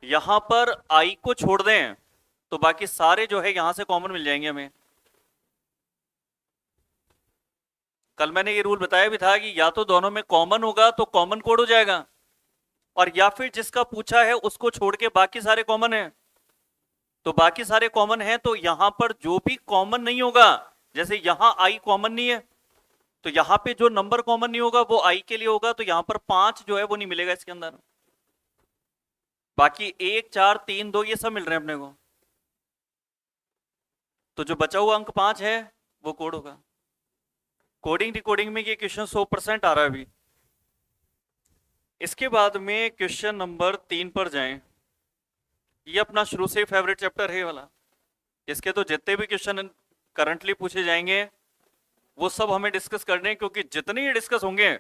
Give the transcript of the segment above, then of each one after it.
यहां पर आई को छोड़ दें तो बाकी सारे जो है यहां से कॉमन मिल जाएंगे हमें। कल मैंने ये रूल बताया भी था कि या तो दोनों में कॉमन होगा तो कॉमन कोड हो जाएगा, और या फिर जिसका पूछा है उसको छोड़ के बाकी सारे कॉमन है। तो बाकी सारे कॉमन है तो यहां पर जो भी कॉमन नहीं होगा, जैसे यहां आई कॉमन नहीं है, तो यहां पे जो नंबर कॉमन नहीं होगा वो आई के लिए होगा, तो यहां पर 5 जो है वो नहीं मिलेगा इसके अंदर। बाकी 1 4 3 2 ये सब मिल रहे हैं अपने को। तो जो बचा हुआ अंक 5 है वो कोड होगा। कोडिंग डिकोडिंग में ये क्वेश्चन 100% आ रहा है अभी। इसके बाद में क्वेश्चन नंबर 3 पर जाएं। ये अपना शुरू से फेवरेट चैप्टर है वाला। इसके तो जितने भी क्वेश्चन करंटली पूछे जाएंगे वो सब हमें डिस्कस करने हैं, क्योंकि जितने ही डिस्कस होंगे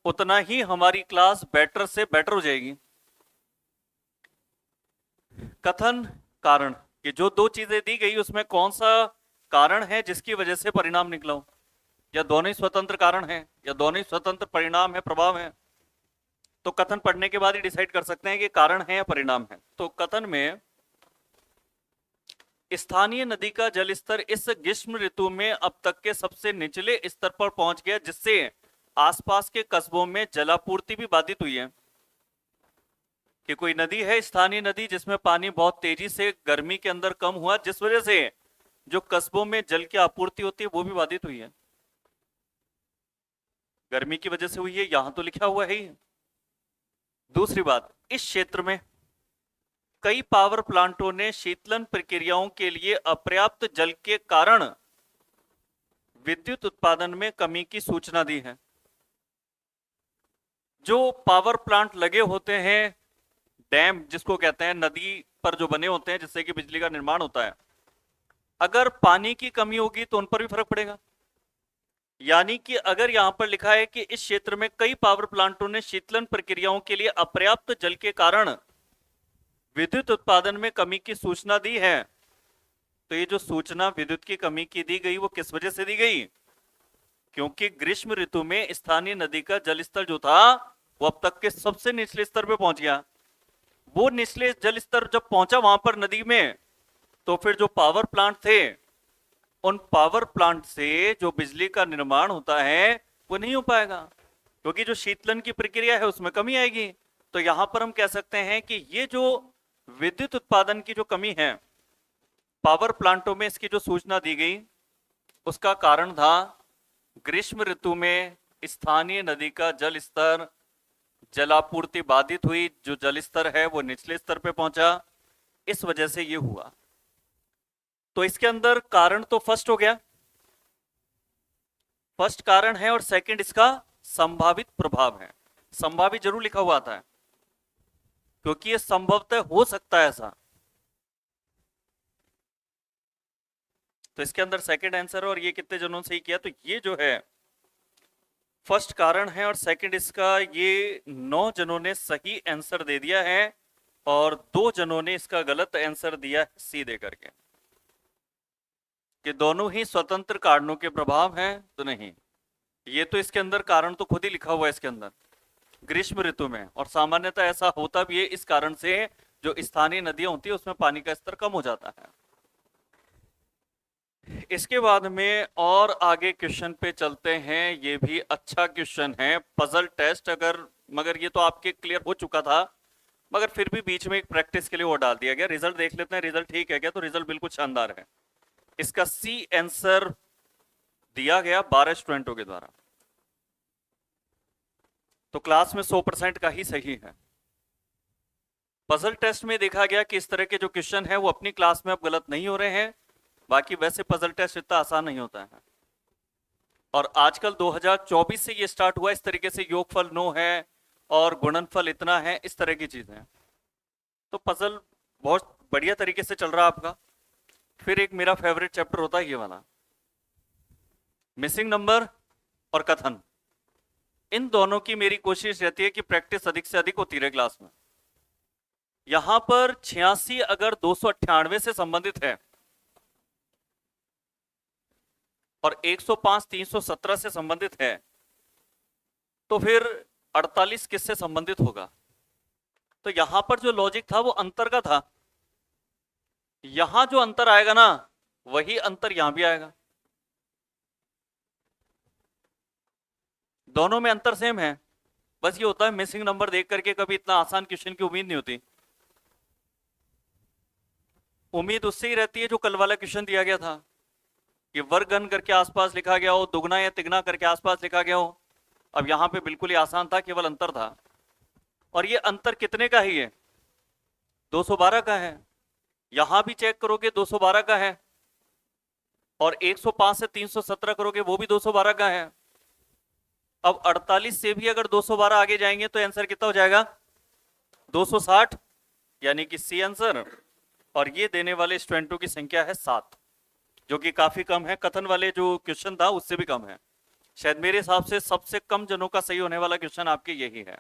उतना ही हमारी क्लास बेटर से बेटर हो जाएगी। कथन कारण कि जो दो चीजें दी गई उसमें कौन सा कारण है जिसकी वजह से परिणाम निकला हो, या दोनों ही स्वतंत्र कारण है या दोनों ही स्वतंत्र परिणाम है, प्रभाव है। तो कथन पढ़ने के बाद ही डिसाइड कर सकते हैं कि कारण है या परिणाम है। तो कथन में स्थानीय नदी का जलस्तर इस ग्रीष्म ऋतु में अब तक के सबसे निचले स्तर पर पहुंच गया, जिससे आसपास के कस्बों में जलापूर्ति भी बाधित हुई है। कि कोई नदी है स्थानीय नदी जिसमें पानी बहुत तेजी से गर्मी के अंदर कम हुआ, जिस वजह से जो कस्बों में जल की आपूर्ति होती है वो भी बाधित हुई है। गर्मी की वजह से हुई है, यहां तो लिखा हुआ है ही। दूसरी बात, इस क्षेत्र में कई पावर प्लांटों ने शीतलन प्रक्रियाओं के लिए अपर्याप्त जल के कारण विद्युत उत्पादन में कमी की सूचना दी है। जो पावर प्लांट लगे होते हैं, डैम जिसको कहते हैं, नदी पर जो बने होते हैं जिससे कि बिजली का निर्माण होता है, अगर पानी की कमी होगी तो उन पर भी फर्क पड़ेगा। यानी कि अगर यहां पर लिखा है कि इस क्षेत्र में कई पावर प्लांटों ने शीतलन प्रक्रियाओं के लिए अपर्याप्त जल के कारण विद्युत उत्पादन में कमी की सूचना दी है, तो ये जो सूचना विद्युत की कमी की दी गई वो किस वजह से दी गई? क्योंकि ग्रीष्म ऋतु में स्थानीय नदी का जल स्तर जो था वो अब तक के सबसे निचले स्तर पे पहुंच गया। वो निचले जल स्तर जब पहुंचा वहां पर नदी में, तो फिर जो पावर प्लांट थे उन पावर प्लांट से जो बिजली का निर्माण होता है वो नहीं हो पाएगा, क्योंकि जो शीतलन की प्रक्रिया है उसमें कमी आएगी। तो यहां पर हम कह सकते हैं कि ये जो विद्युत उत्पादन की जो कमी है पावर प्लांटों में, इसकी जो सूचना दी गई उसका कारण था ग्रीष्म ऋतु में स्थानीय नदी का जल स्तर, जलापूर्ति बाधित हुई, जो जल स्तर है वो निचले स्तर पे पहुंचा, इस वजह से ये हुआ। तो इसके अंदर कारण तो फर्स्ट हो गया, फर्स्ट कारण है, और सेकंड इसका संभावित प्रभाव है। संभावित जरूर लिखा हुआ आता है क्योंकि ये संभवतः हो सकता है ऐसा। तो इसके अंदर सेकंड आंसर है, और ये कितने जनों से ही किया, तो ये जो है फर्स्ट कारण है, और सेकंड इसका ये 9 जनों ने सही आंसर दे दिया है, और 2 जनों ने इसका गलत आंसर दिया सी दे करके, कि दोनों ही स्वतंत्र कारणों के प्रभाव हैं। तो नहीं, ये तो इसके अंदर कारण तो खुद ही लिखा हुआ है इसके अंदर, ग्रीष्म ऋतु में, और सामान्यतः ऐसा होता भी है इस कारण से जो स्थानीय नदियां होती है उसमें पानी का स्तर कम हो जाता है। इसके बाद में और आगे क्वेश्चन पे चलते हैं। ये भी अच्छा क्वेश्चन है, पजल टेस्ट, मगर ये तो आपके क्लियर हो चुका था, मगर फिर भी बीच में एक प्रैक्टिस के लिए वो डाल दिया गया। रिजल्ट देख लेते हैं, रिजल्ट ठीक है क्या? तो रिजल्ट बिल्कुल शानदार है। इसका सी आंसर दिया गया 12 स्टूडेंटों के द्वारा, तो क्लास में 100% का ही सही है। पजल टेस्ट में देखा गया कि इस तरह के जो क्वेश्चन है वो अपनी क्लास में अब गलत नहीं हो रहे हैं, बाकी वैसे पजल टेस्ट इतना आसान नहीं होता है। और आजकल 2024 से ये स्टार्ट हुआ इस तरीके से, योगफल 9 है और गुणनफल इतना है, इस तरह की चीजें हैं। तो पजल बहुत बढ़िया तरीके से चल रहा है आपका। फिर एक मेरा फेवरेट चैप्टर होता है ये वाला, मिसिंग नंबर और कथन। इन दोनों की मेरी कोशिश रहती है कि प्रैक्टिस अधिक से अधिक होती रहे क्लास में। यहां पर 86 अगर 298 से संबंधित है और 105 317 से संबंधित है, तो फिर 48 किससे संबंधित होगा? तो यहां पर जो लॉजिक था वो अंतर का था। यहां जो अंतर आएगा ना, वही अंतर यहां भी आएगा। दोनों में अंतर सेम है। बस ये होता है मिसिंग नंबर देख करके कभी इतना आसान क्वेश्चन की उम्मीद नहीं होती। उम्मीद उससे ही रहती है जो कल वाला क्वेश्चन दिया गया था कि वर्ग घन करके आसपास लिखा गया हो, दुगना या तिगना करके आसपास लिखा गया हो। अब यहां पे बिल्कुल ही आसान था, केवल अंतर था। और ये अंतर कितने का ही है? 212 का है। यहां भी चेक करोगे 212 का है, और 105 से 317 करोगे वो भी 212 का है। अब 48 से भी अगर 212 आगे जाएंगे तो आंसर कितना हो जाएगा? 260, यानी कि सी आंसर। और ये देने वाले स्टूडेंटों की संख्या है 7, जो कि काफी कम है। कथन वाले जो क्वेश्चन था उससे भी कम है। शायद मेरे हिसाब से सबसे कम जनों का सही होने वाला क्वेश्चन आपके यही है।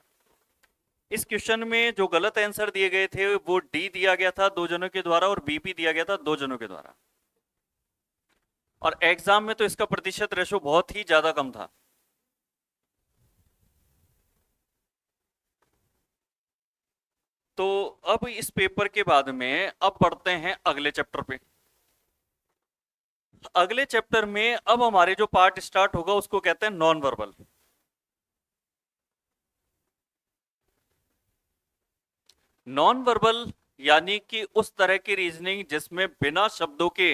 इस क्वेश्चन में जो गलत आंसर दिए गए थे वो डी दिया गया था 2 जनों के द्वारा, और बी भी दिया गया था 2 जनों के द्वारा। और एग्जाम में तो इसका प्रतिशत रेशो बहुत ही ज्यादा कम था। तो अब इस पेपर के बाद में अब बढ़ते हैं अगले चैप्टर पे। अगले चैप्टर में अब हमारे जो पार्ट स्टार्ट होगा उसको कहते हैं नॉन वर्बल। नॉन वर्बल यानी कि उस तरह की रीजनिंग जिसमें बिना शब्दों के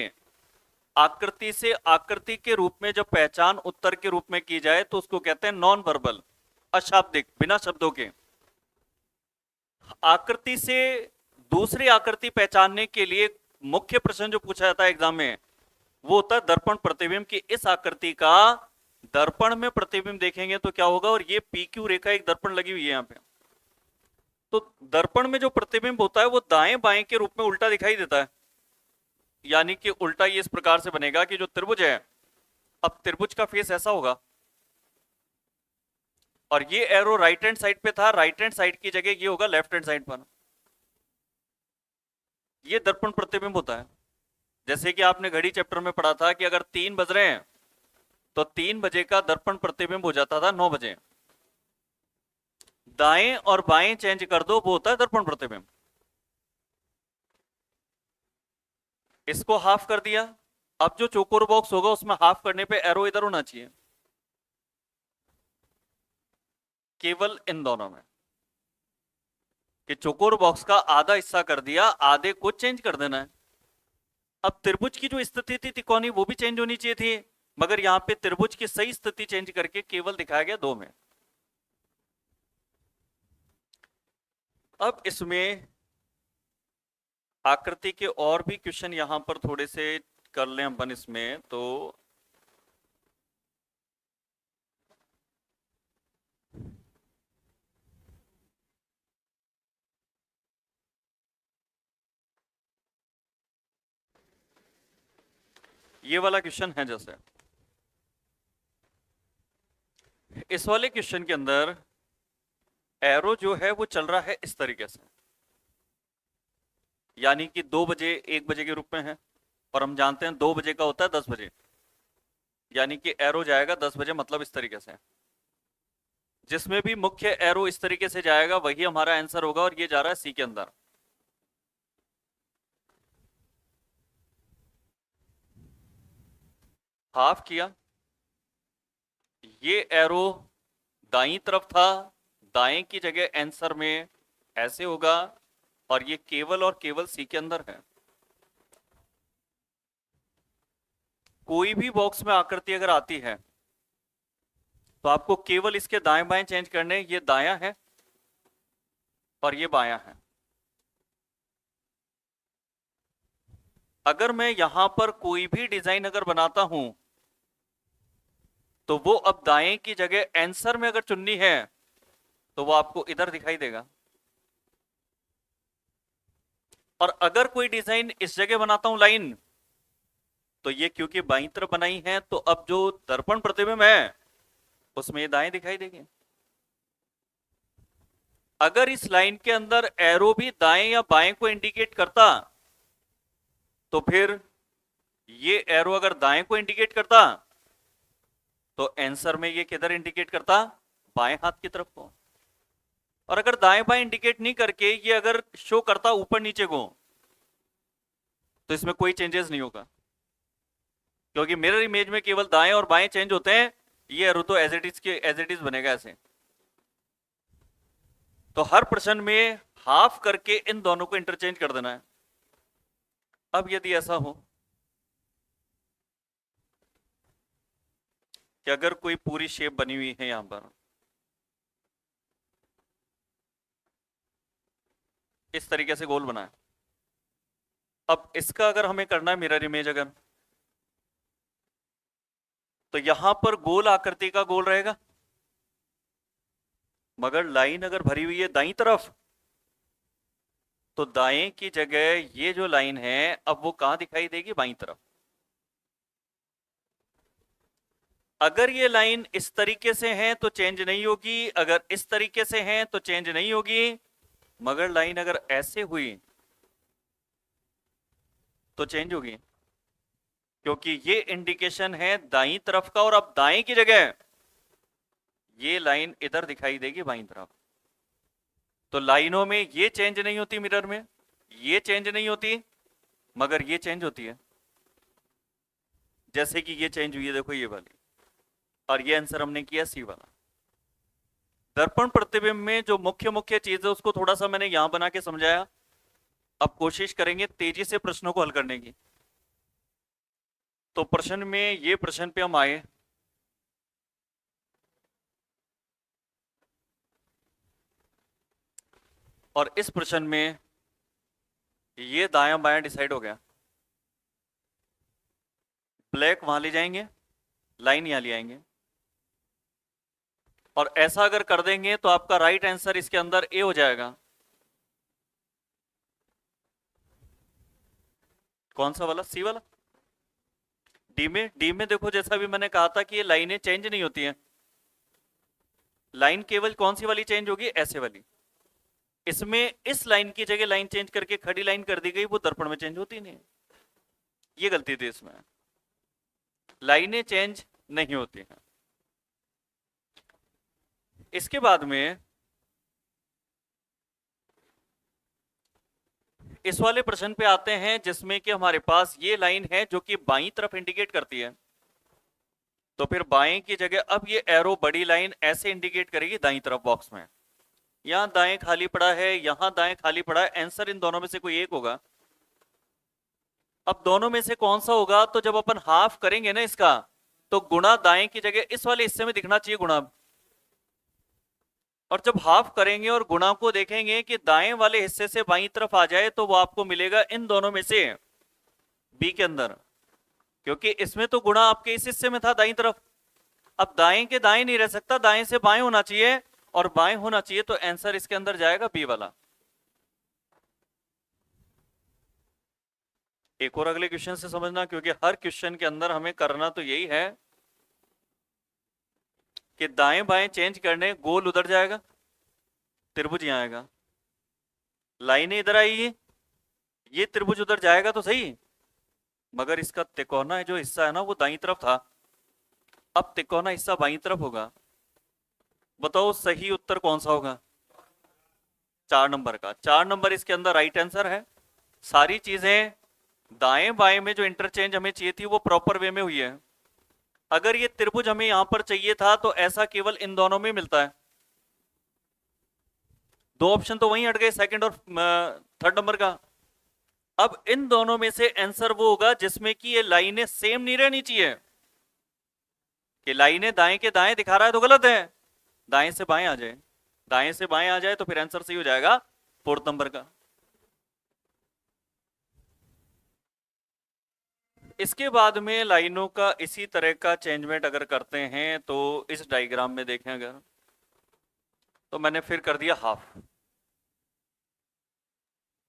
आकृति से आकृति के रूप में जब पहचान उत्तर के रूप में की जाए तो उसको कहते हैं नॉन वर्बल, अशाब्दिक, बिना शब्दों के। आकृति से दूसरी आकृति पहचानने के लिए मुख्य प्रश्न जो पूछा जाता है एग्जाम में वो होता है दर्पण प्रतिबिंब, की इस आकृति का दर्पण में प्रतिबिंब देखेंगे तो क्या होगा। और ये पी क्यू रेखा एक दर्पण लगी हुई है यहाँ पे। तो दर्पण में जो प्रतिबिंब होता है वो दाएं बाएं के रूप में उल्टा दिखाई देता है। यानी कि उल्टा ये इस प्रकार से बनेगा कि जो त्रिभुज है, अब त्रिभुज का फेस ऐसा होगा, और ये एरो राइट हैंड साइड पे था, राइट हैंड साइड की जगह ये होगा लेफ्ट हैंड साइड पर। ये दर्पण प्रतिबिंब होता है। जैसे कि आपने घड़ी चैप्टर में पढ़ा था कि अगर 3 बज रहे हैं तो 3 बजे का दर्पण प्रतिबिंब हो जाता था 9 बजे। दाएं और बाएं चेंज कर दो, वो होता है दर्पण प्रतिबिंब। इसको हाफ कर दिया, अब जो चौकोर बॉक्स होगा उसमें हाफ करने पे एरो इधर होना चाहिए, केवल इन दोनों में। कि चौकोर बॉक्स का आधा हिस्सा कर दिया, आधे को चेंज कर देना है। अब त्रिभुज की जो स्थिति थी तिकोनी वो भी चेंज होनी चाहिए थी, मगर यहां पे त्रिभुज की सही स्थिति चेंज करके केवल दिखाया गया 2 में। अब इसमें आकृति के और भी क्वेश्चन यहां पर थोड़े से कर लें अपन इसमें तो। ये वाला क्वेश्चन है, जैसे इस वाले क्वेश्चन के अंदर एरो जो है वो चल रहा है इस तरीके से, यानी कि 2 बजे 1 बजे के रूप में है, और हम जानते हैं 2 बजे का होता है 10 बजे, यानी कि एरो जाएगा 10 बजे, मतलब इस तरीके से। जिसमें भी मुख्य एरो इस तरीके से जाएगा वही हमारा आंसर होगा, और ये जा रहा है सी के अंदर। हाफ किया, ये एरो दाईं तरफ था, दाएं की जगह आंसर में ऐसे होगा, और ये केवल और केवल सी के अंदर है। कोई भी बॉक्स में आकृति अगर आती है तो आपको केवल इसके दाएं बाएं चेंज करने, ये दायां है और ये बायां है। अगर मैं यहां पर कोई भी डिजाइन अगर बनाता हूं तो वो अब दाएं की जगह आंसर में अगर चुननी है तो वो आपको इधर दिखाई देगा। और अगर कोई डिजाइन इस जगह बनाता हूं लाइन, तो ये क्योंकि बाईं तरफ बनाई है तो अब जो दर्पण प्रतिबिंब है उसमें ये दाएं दिखाई देगी। अगर इस लाइन के अंदर एरो भी दाएं या बाएं को इंडिकेट करता तो फिर ये एरो अगर दाएं को इंडिकेट करता तो आंसर में ये किधर इंडिकेट करता? बाएं हाथ की तरफ को। और अगर दाएं बाएं इंडिकेट नहीं करके ये अगर शो करता ऊपर नीचे को, तो इसमें कोई चेंजेस नहीं होगा, क्योंकि मिरर इमेज में केवल दाएं और बाएं चेंज होते हैं। ये एरो तो एज इट इज बनेगा ऐसे। तो हर प्रश्न में हाफ करके इन दोनों को इंटरचेंज कर देना है। अब यदि ऐसा हो कि अगर कोई पूरी शेप बनी हुई है यहां पर इस तरीके से गोल बना है, अब इसका अगर हमें करना है मिरर इमेज अगर, तो यहां पर गोल आकृति का गोल रहेगा, मगर लाइन अगर भरी हुई है दाईं तरफ, तो दाएं की जगह ये जो लाइन है अब वो कहां दिखाई देगी, बाईं तरफ। अगर ये लाइन इस तरीके से है तो चेंज नहीं होगी, अगर इस तरीके से है तो चेंज नहीं होगी, मगर लाइन अगर ऐसे हुई तो चेंज होगी, क्योंकि ये इंडिकेशन है दाईं तरफ का, और अब दाएं की जगह ये लाइन इधर दिखाई देगी बाईं तरफ। तो लाइनों में ये चेंज नहीं होती, मिरर में ये चेंज नहीं होती, मगर ये चेंज होती है। जैसे कि ये चेंज हुई है, देखो ये वाली, और ये आंसर हमने किया सी वाला। दर्पण प्रतिबिंब में जो मुख्य मुख्य चीज है उसको थोड़ा सा मैंने यहां बना के समझाया। अब कोशिश करेंगे तेजी से प्रश्नों को हल करने की। तो प्रश्न में ये प्रश्न पे हम आए, और इस प्रश्न में ये दायां बायां डिसाइड हो गया। ब्लैक वहां ले जाएंगे, लाइन यहां ले आएंगे, और ऐसा अगर कर देंगे तो आपका राइट आंसर इसके अंदर ए हो जाएगा। कौन सा वाला, सी वाला। डी में देखो, जैसा भी मैंने कहा था कि ये लाइनें चेंज नहीं होती हैं। लाइन केवल कौन सी वाली चेंज होगी, ऐसे वाली। इसमें इस लाइन की जगह लाइन चेंज करके खड़ी लाइन कर दी गई, वो दर्पण में चेंज होती नहीं। ये गलती थी इसमें, लाइनें चेंज नहीं होती हैं। इसके बाद में इस वाले प्रश्न पे आते हैं जिसमें कि हमारे पास ये लाइन है जो कि बाईं तरफ इंडिकेट करती है। तो फिर बाएं की जगह अब ये एरो बड़ी लाइन ऐसे इंडिकेट करेगी दाईं तरफ बॉक्स में। यहां दाएं खाली पड़ा है, यहां दाएं खाली पड़ा है, आंसर इन दोनों में से कोई एक होगा। अब दोनों में से कौन सा होगा, तो जब अपन हाफ करेंगे ना इसका, तो गुणा दाएं की जगह इस वाले हिस्से में दिखना चाहिए गुणा। और जब हाफ करेंगे और गुणा को देखेंगे कि दाएं वाले हिस्से से बाईं तरफ आ जाए, तो वो आपको मिलेगा इन दोनों में से बी के अंदर, क्योंकि इसमें तो गुणा आपके इस हिस्से में था दाईं तरफ। अब दाएं के दाएं नहीं रह सकता, दाएं से बाएं होना चाहिए, और बाएं होना चाहिए, तो आंसर इसके अंदर जाएगा बी वाला। एक और अगले क्वेश्चन से समझना, क्योंकि हर क्वेश्चन के अंदर हमें करना तो यही है कि दाएं बाएं चेंज करने, गोल उधर जाएगा, त्रिभुज यहां आएगा, लाइनें इधर आएगी, ये त्रिभुज उधर जाएगा तो सही, मगर इसका तिकोना जो हिस्सा है ना वो दाईं तरफ था, अब तिकोना हिस्सा बाईं तरफ होगा। बताओ सही उत्तर कौन सा होगा, 4 नंबर का। 4 नंबर इसके अंदर राइट आंसर है। सारी चीजें दाएं बाएं में जो इंटरचेंज हमें चाहिए थी वो प्रॉपर वे में हुई है। अगर ये त्रिभुज हमें यहां पर चाहिए था तो ऐसा केवल इन दोनों में मिलता है। 2 ऑप्शन तो वहीं हट गए, सेकंड और थर्ड नंबर का। अब इन दोनों में से आंसर वो होगा जिसमें कि ये लाइनें सेम नहीं रहनी चाहिए। कि लाइनें दाएं के दाएं दिखा रहा है तो गलत है, दाएं से बाएं आ जाए, दाएं से बाएं आ जाए तो फिर आंसर सही हो जाएगा 4th नंबर का। इसके बाद में लाइनों का इसी तरह का चेंजमेंट अगर करते हैं तो इस डायग्राम में देखें अगर, तो मैंने फिर कर दिया हाफ।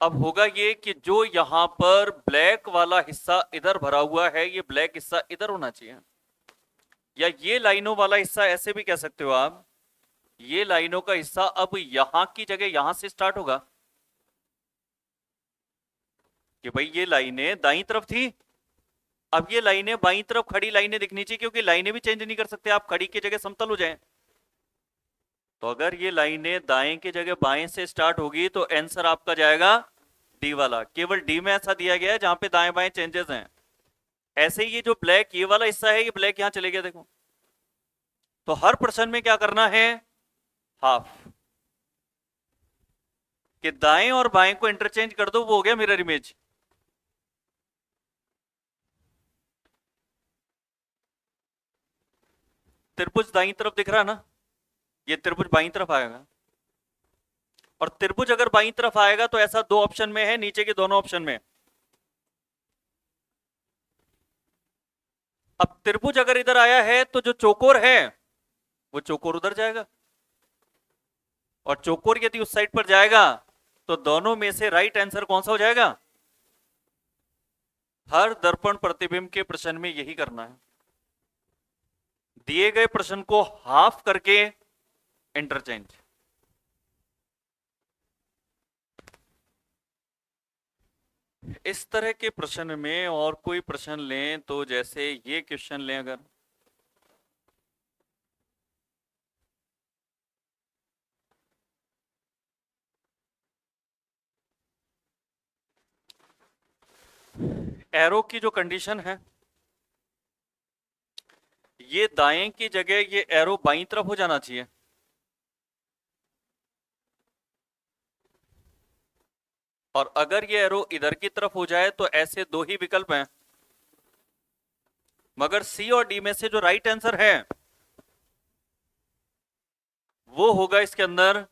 अब होगा ये कि जो यहां पर ब्लैक वाला हिस्सा इधर भरा हुआ है, ये ब्लैक हिस्सा इधर होना चाहिए, या ये लाइनों वाला हिस्सा ऐसे भी कह सकते हो आप, ये लाइनों का हिस्सा अब यहां की जगह यहां से स्टार्ट होगा। कि भाई ये लाइनें दाईं तरफ थी, अब ये लाइनें बाईं तरफ खड़ी लाइनें दिखनी चाहिए, क्योंकि लाइनें भी चेंज नहीं कर सकते आप, खड़ी की जगह समतल हो जाए। तो अगर ये लाइनें दाएं की जगह बाएं से स्टार्ट होगी तो आंसर आपका जाएगा डी वाला। केवल डी में ऐसा दिया गया है जहां पे दाएं बाएं चेंजेस हैं। ऐसे ही ये जो ब्लैक ये वाला हिस्सा है, ये ब्लैक यहां चले गया देखो। तो हर प्रश्न में क्या करना है, हाफ, कि दाएं और बाएं को इंटरचेंज कर दो, वो हो गया मिरर इमेज। त्रिभुज दाईं तरफ दिख रहा है ना, ये त्रिभुज बाईं तरफ आएगा। और त्रिभुज अगर बाईं तरफ आएगा तो ऐसा दो ऑप्शन में है, नीचे के दोनों ऑप्शन में। अब त्रिभुज अगर इधर आया है तो जो चौकोर है वो चौकोर उधर जाएगा, और चौकोर यदि उस साइड पर जाएगा तो दोनों में से राइट आंसर कौन सा हो जाएगा। हर दर्पण प्रतिबिंब के प्रश्न में यही करना है, दिए गए प्रश्न को हाफ करके इंटरचेंज। इस तरह के प्रश्न में और कोई प्रश्न लें तो जैसे ये क्वेश्चन लें, अगर एरो की जो कंडीशन है, ये दाएं की जगह ये एरो बाईं तरफ हो जाना चाहिए। और अगर ये एरो इधर की तरफ हो जाए तो ऐसे दो ही विकल्प हैं, मगर सी और डी में से जो राइट आंसर है वो होगा इसके अंदर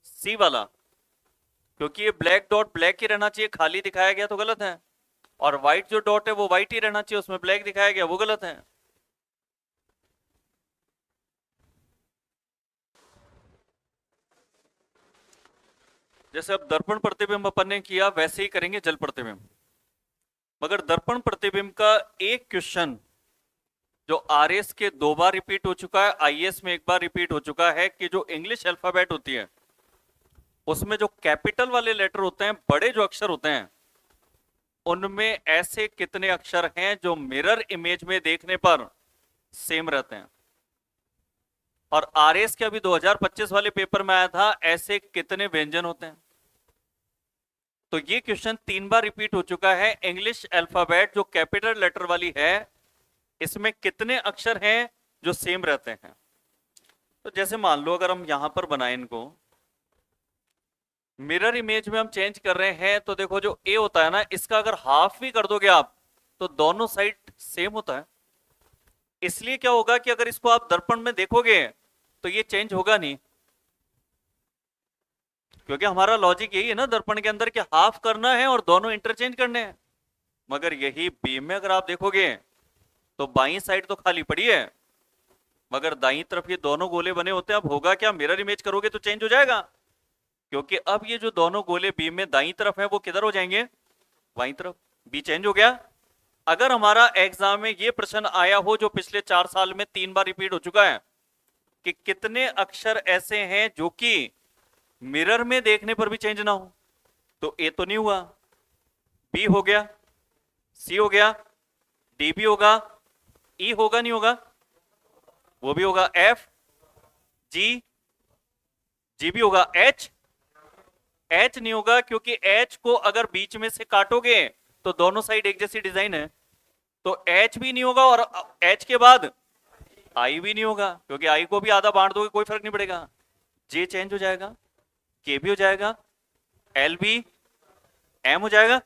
सी वाला, क्योंकि ये ब्लैक डॉट ब्लैक ही रहना चाहिए, खाली दिखाया गया तो गलत है। और व्हाइट जो डॉट है वो व्हाइट ही रहना चाहिए, उसमें ब्लैक दिखाया गया वो गलत है। जैसे अब दर्पण प्रतिबिंब अपन ने किया वैसे ही करेंगे जल प्रतिबिंब। मगर दर्पण प्रतिबिंब का एक क्वेश्चन जो आरएस के 2 बार रिपीट हो चुका है, आईएएस में 1 बार रिपीट हो चुका है, कि जो इंग्लिश अल्फाबेट होती है उसमें जो कैपिटल वाले लेटर होते हैं, बड़े जो अक्षर होते हैं, उनमें ऐसे कितने अक्षर हैं जो मिरर इमेज में देखने पर सेम रहते हैं। और आरएस के अभी 2025 वाले पेपर में आया था, ऐसे कितने व्यंजन होते हैं। तो ये क्वेश्चन 3 बार रिपीट हो चुका है। इंग्लिश अल्फाबेट जो कैपिटल लेटर वाली है, इसमें कितने अक्षर हैं जो सेम रहते हैं। तो जैसे मान लो अगर हम यहां पर बनाएं इनको, मिरर इमेज में हम चेंज कर रहे हैं, तो देखो जो ए होता है ना, इसका अगर हाफ भी कर दोगे आप तो दोनों साइड सेम होता है। इसलिए क्या होगा कि अगर इसको आप दर्पण में देखोगे तो ये चेंज होगा नहीं, क्योंकि हमारा लॉजिक यही है ना दर्पण के अंदर कि हाफ करना है और दोनों इंटरचेंज करने हैं। मगर यही बीम में अगर आप देखोगे तो बाईं साइड तो खाली पड़ी है, मगर दाईं तरफ ये दोनों गोले बने होते हैं। अब होगा क्या, मिरर इमेज करोगे तो चेंज हो जाएगा, क्योंकि अब ये जो दोनों गोले बीम में दाईं तरफ है वो किधर हो जाएंगे, बाईं तरफ। बी चेंज हो गया। अगर हमारा एग्जाम में ये प्रश्न आया हो जो पिछले 4 साल में 3 बार रिपीट हो चुका है, कि कितने अक्षर ऐसे हैं जो कि मिरर में देखने पर भी चेंज ना हो, तो ए तो नहीं हुआ, बी हो गया, सी हो गया, डी भी होगा, ई होगा नहीं होगा, वो भी होगा, एफ, जी, जी भी होगा, एच, एच नहीं होगा, क्योंकि एच को अगर बीच में से काटोगे तो दोनों साइड एक जैसी डिजाइन है, तो एच भी नहीं होगा। और एच के बाद आई भी नहीं होगा, क्योंकि आई को भी आधा बांट दोगे कोई फर्क नहीं पड़ेगा। जे चेंज हो जाएगा, के भी हो जाएगा, एल भी, एम हो जाएगा।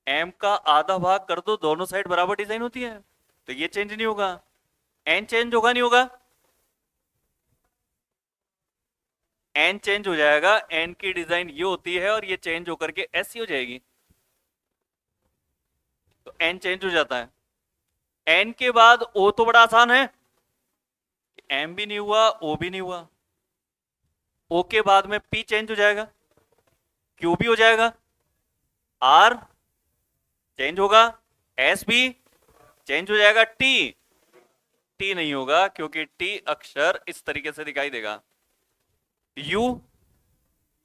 एम का आधा भाग कर दो, दोनों साइड बराबर डिजाइन होती है, तो ये चेंज नहीं होगा। एन चेंज होगा नहीं होगा, एन चेंज हो जाएगा। एन की डिजाइन ये होती है और ये चेंज होकर के ऐसी हो जाएगी, तो एन चेंज हो जाता है। एन के बाद ओ तो बड़ा आसान है, एम भी नहीं हुआ, ओ भी नहीं हुआ। ओ के बाद में पी चेंज हो जाएगा, क्यू भी हो जाएगा, आर चेंज होगा, एस भी चेंज हो जाएगा, टी, टी नहीं होगा क्योंकि टी अक्षर इस तरीके से दिखाई देगा। यू,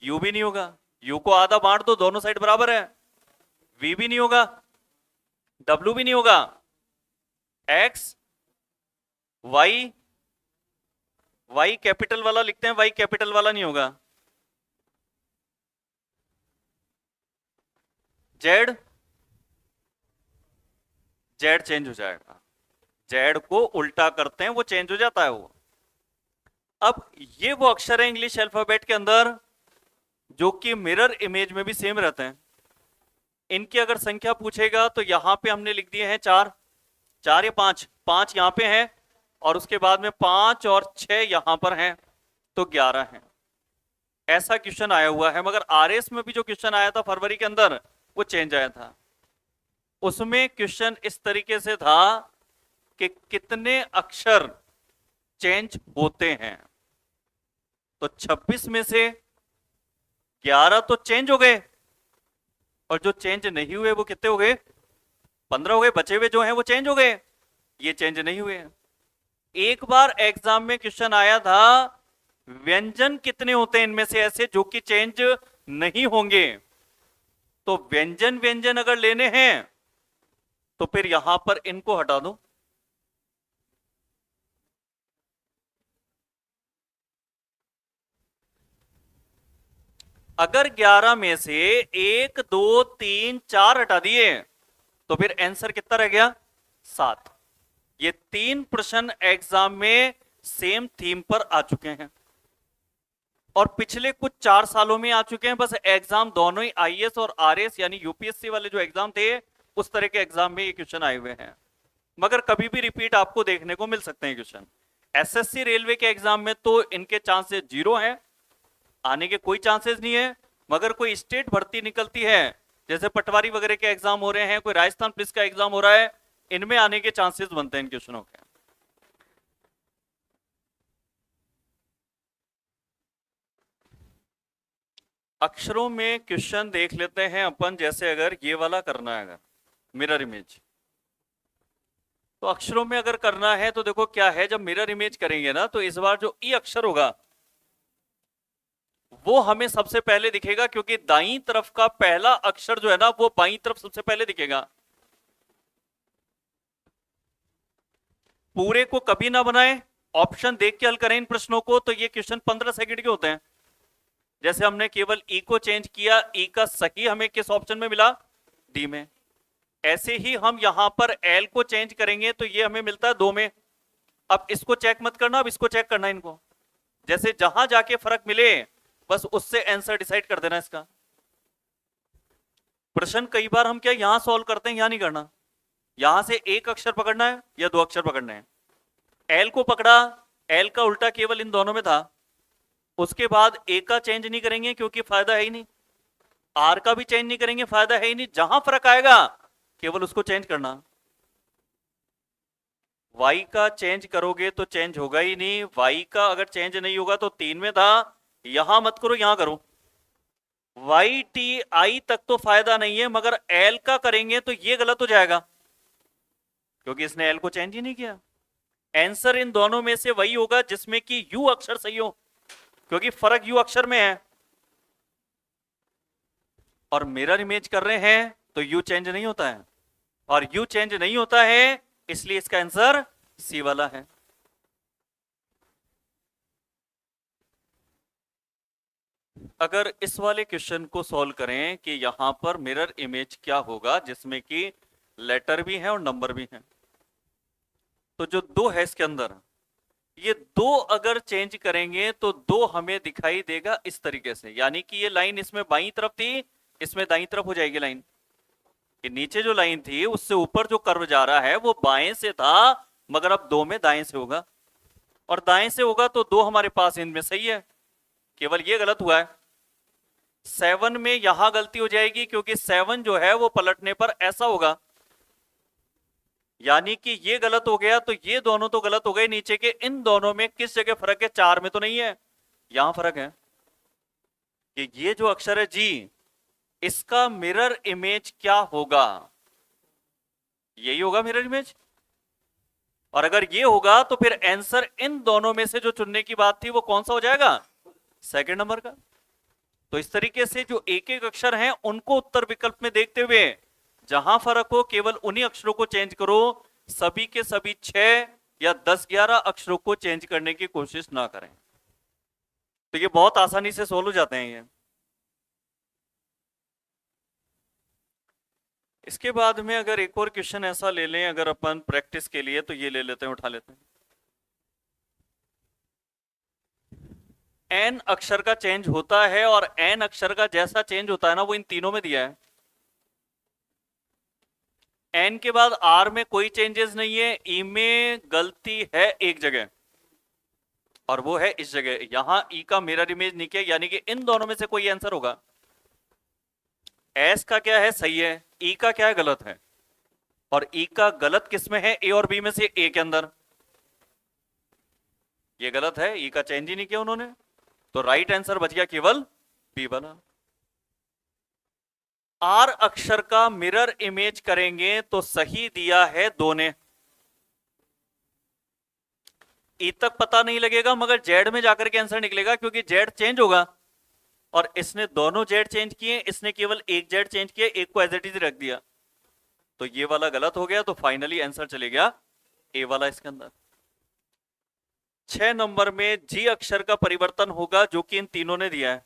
यू भी नहीं होगा, यू को आधा बांट दो दोनों साइड बराबर है। वी भी नहीं होगा, डब्ल्यू भी नहीं होगा, एक्स, वाई, वाई कैपिटल वाला लिखते हैं, वाई कैपिटल वाला नहीं होगा। जेड, जेड चेंज हो जाएगा। जेड को उल्टा करते हैं वो चेंज हो जाता है वो। अब ये वो अक्षर है इंग्लिश अल्फाबेट के अंदर जो कि मिरर इमेज में भी सेम रहते हैं। इनकी अगर संख्या पूछेगा तो यहां पे हमने लिख दिए हैं चार, चार या पांच, पांच यहां पे हैं और उसके बाद में पांच और छह यहां पर हैं, तो 11 हैं। ऐसा क्वेश्चन आया हुआ है। मगर आरएस में भी जो क्वेश्चन आया था फरवरी के अंदर वो चेंज आया था। उसमें क्वेश्चन इस तरीके से था कि कितने अक्षर चेंज होते हैं। तो 26 में से 11 तो चेंज हो गए और जो चेंज नहीं हुए वो कितने हो गए? 15 हो गए। बचे हुए जो हैं वो चेंज हो गए, ये चेंज नहीं हुए। एक बार एग्जाम में क्वेश्चन आया था व्यंजन कितने होते हैं इनमें से ऐसे जो कि चेंज नहीं होंगे। तो व्यंजन व्यंजन अगर लेने हैं तो फिर यहां पर इनको हटा दो। अगर 11 में से 1 2 3 4 हटा दिए तो फिर आंसर कितना रह गया? 7। ये 3 प्रश्न एग्जाम में सेम थीम पर आ चुके हैं और पिछले कुछ 4 सालों में आ चुके हैं। बस एग्जाम दोनों ही आईएएस और आरएस यानी यूपीएससी वाले जो एग्जाम थे उस तरह के एग्जाम में ये क्वेश्चन आए हुए हैं। मगर कभी भी रिपीट आपको देखने को मिल सकते हैं क्वेश्चन। एसएससी रेलवे के एग्जाम में तो इनके चांसेस 0 हैं, आने के कोई चांसेस नहीं है। मगर कोई स्टेट भर्ती निकलती है जैसे पटवारी वगैरह के एग्जाम हो रहे हैं, कोई राजस्थान पुलिस का एग्जाम हो रहा है, इनमें आने के चांसेस बनते हैं इन क्वेश्चनों के। अक्षरों में क्वेश्चन देख लेते हैं अपन। जैसे अगर ये वाला करना है, अगर मिरर इमेज, तो अक्षरों में अगर करना है तो देखो क्या है, जब मिरर इमेज करेंगे ना तो इस बार जो ई अक्षर होगा वो हमें सबसे पहले दिखेगा, क्योंकि दाईं तरफ का पहला अक्षर जो है ना वो बाईं तरफ सबसे पहले दिखेगा। पूरे को कभी ना बनाएं, ऑप्शन देख के हल करें इन प्रश्नों को। तो ये क्वेश्चन 15 सेकंड के होते हैं। जैसे हमने केवल ई को चेंज किया, ई का सही हमें किस ऑप्शन में मिला? डी में। ऐसे ही हम यहां पर एल को चेंज करेंगे तो ये हमें मिलता है 2 में। अब इसको चेक मत करना, अब इसको चेक करना इनको। जैसे जहां जाके फर्क मिले बस उससे आंसर डिसाइड कर देना इसका। प्रश्न कई बार हम क्या यहां सॉल्व करते हैं, यहां नहीं करना। यहां से एक अक्षर पकड़ना है या 2 अक्षर पकड़ने हैं। एल को पकड़ा, एल का उल्टा केवल इन दोनों में था। उसके बाद ए का चेंज नहीं करेंगे क्योंकि फायदा है ही नहीं, आर का भी चेंज नहीं करेंगे, फायदा है ही नहीं। जहां फर्क आएगा केवल उसको चेंज करना। वाई का चेंज करोगे तो चेंज होगा ही नहीं। वाई का अगर चेंज नहीं होगा तो 3 में था, यहां मत करो यहां करो। वाई टी आई तक तो फायदा नहीं है, मगर एल का करेंगे तो ये गलत हो जाएगा क्योंकि इसने एल को चेंज ही नहीं किया। आंसर इन दोनों में से वही होगा जिसमें कि यू अक्षर सही हो, क्योंकि फर्क यू अक्षर में है। और मिरर इमेज कर रहे हैं तो यू चेंज नहीं होता है, और यू चेंज नहीं होता है इसलिए इसका आंसर सी वाला है। अगर इस वाले क्वेश्चन को सॉल्व करें कि यहां पर मिरर इमेज क्या होगा जिसमें कि लेटर भी है और नंबर भी है, तो जो 2 है इसके अंदर, ये 2 अगर चेंज करेंगे तो 2 हमें दिखाई देगा इस तरीके से। यानी कि ये लाइन इसमें बाईं तरफ थी, इसमें दाईं तरफ हो जाएगी लाइन। कि नीचे जो लाइन थी उससे ऊपर जो कर्व जा रहा है वो बाएं से था, मगर अब 2 में दाएं से होगा। और दाएं से होगा तो 2 हमारे पास इनमें सही है, केवल ये गलत हुआ है। 7 में यहां गलती हो जाएगी क्योंकि 7 जो है वो पलटने पर ऐसा होगा। यानी कि ये गलत हो गया, तो ये दोनों तो गलत हो गए नीचे के। इन दोनों में किस जगह फर्क है? 4 में तो नहीं है, यहां फर्क है कि ये जो अक्षर है जी, इसका मिरर इमेज क्या होगा? यही होगा मिरर इमेज। और अगर ये होगा तो फिर आंसर इन दोनों में से जो चुनने की बात थी वो कौन सा हो जाएगा? सेकंड नंबर का। तो इस तरीके से जो एक एक अक्षर हैं उनको उत्तर विकल्प में देखते हुए जहां फर्क हो केवल उन्हीं अक्षरों को चेंज करो। सभी के सभी 6 या 10-11 अक्षरों को चेंज करने की कोशिश ना करें। तो ये बहुत आसानी से सोल्व हो जाते हैं ये। इसके बाद में अगर एक और क्वेश्चन ऐसा ले लें अगर अपन प्रैक्टिस के लिए, तो ये ले लेते हैं, उठा लेते हैं। एन अक्षर का चेंज होता है और एन अक्षर का जैसा चेंज होता है ना, वो इन तीनों में दिया है। एन के बाद आर में कोई चेंजेस नहीं है, ई में गलती है एक जगह, और वो है इस जगह। यहां ई का मिरर इमेज नहीं किया, यानी कि इन दोनों में से कोई आंसर होगा। एस का क्या है, सही है, ई का क्या है, गलत है। और ई का गलत किसमें है, ए और बी में से ए के अंदर। ये गलत है, ई का चेंज ही नहीं किया उन्होंने, तो राइट आंसर बच गया केवल बी वाला। आर अक्षर का मिरर इमेज करेंगे तो सही दिया है दो ने। ई तक पता नहीं लगेगा, मगर जेड में जाकर के आंसर निकलेगा, क्योंकि जेड चेंज होगा। और इसने दोनों जेड चेंज किए, इसने केवल एक जेड चेंज किया, एक को एज इट इज रख दिया, तो ये वाला गलत हो गया। तो फाइनली आंसर चले गया ए वाला इसके अंदर। 6 नंबर में जी अक्षर का परिवर्तन होगा, जो कि इन तीनों ने दिया है।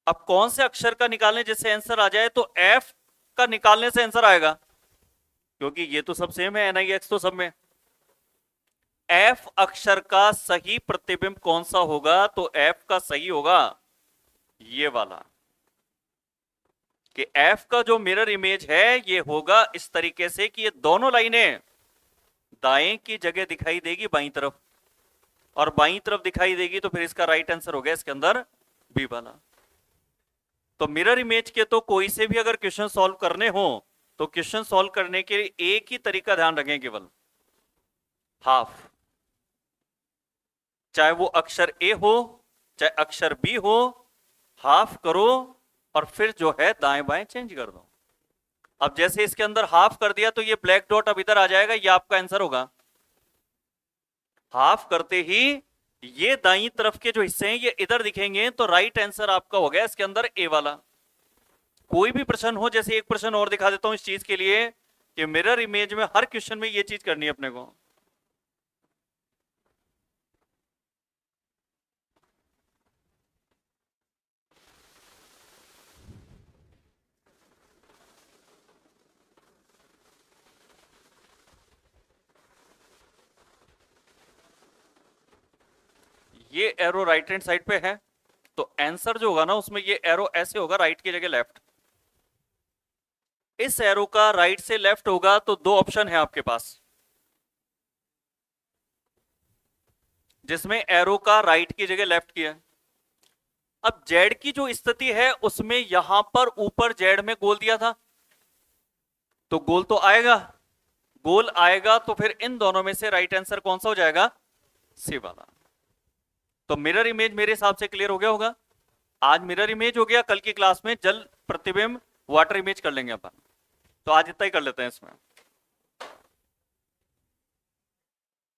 अब कौन से अक्षर का निकालने जिससे आंसर आ जाए, तो एफ का निकालने से आंसर आएगा, क्योंकि ये तो सब सेम है, NIX तो सब में। एफ अक्षर का सही प्रतिबिंब कौन सा होगा, तो एफ का सही होगा ये वाला, कि एफ का जो मिरर इमेज है ये होगा इस तरीके से कि ये दोनों लाइनें दाएं की जगह दिखाई देगी बाईं तरफ, और बाईं तरफ दिखाई देगी, तो फिर इसका राइट आंसर हो गया इसके अंदर बी वाला। तो मिरर इमेज के तो कोई से भी अगर क्वेश्चन सॉल्व करने हो, तो क्वेश्चन सॉल्व करने के लिए एक ही तरीका ध्यान रखें, केवल हाफ। चाहे वो अक्षर ए हो चाहे अक्षर बी हो, हाफ करो और फिर जो है दाएं बाएं चेंज कर दो। अब जैसे इसके अंदर हाफ कर दिया, तो ये ब्लैक डॉट अब इधर आ जाएगा, ये आपका आंसर होगा। हाफ करते ही ये दाईं तरफ के जो हिस्से हैं ये इधर दिखेंगे, तो राइट आंसर आपका हो गया इसके अंदर ए वाला। कोई भी प्रश्न हो, जैसे एक प्रश्न और दिखा देता हूं इस चीज के लिए, कि मिरर इमेज में हर क्वेश्चन में ये चीज करनी है अपने को। ये एरो राइट हैंड साइड पे है, तो आंसर जो होगा ना उसमें ये एरो ऐसे होगा, राइट की जगह लेफ्ट। इस एरो का राइट से लेफ्ट होगा, तो दो ऑप्शन है आपके पास, जिसमें एरो का राइट की जगह लेफ्ट किया। अब जेड की जो स्थिति है उसमें यहां पर ऊपर जेड में गोल दिया था, तो गोल तो आएगा, गोल आएगा, तो फिर इन दोनों में से राइट आंसर कौन सा हो जाएगा, सी वाला। तो मिरर इमेज मेरे हिसाब से क्लियर हो गया होगा। आज मिरर इमेज हो गया, कल की क्लास में जल प्रतिबिंब वाटर इमेज कर लेंगे अपन। तो आज इतना ही कर लेते हैं इसमें।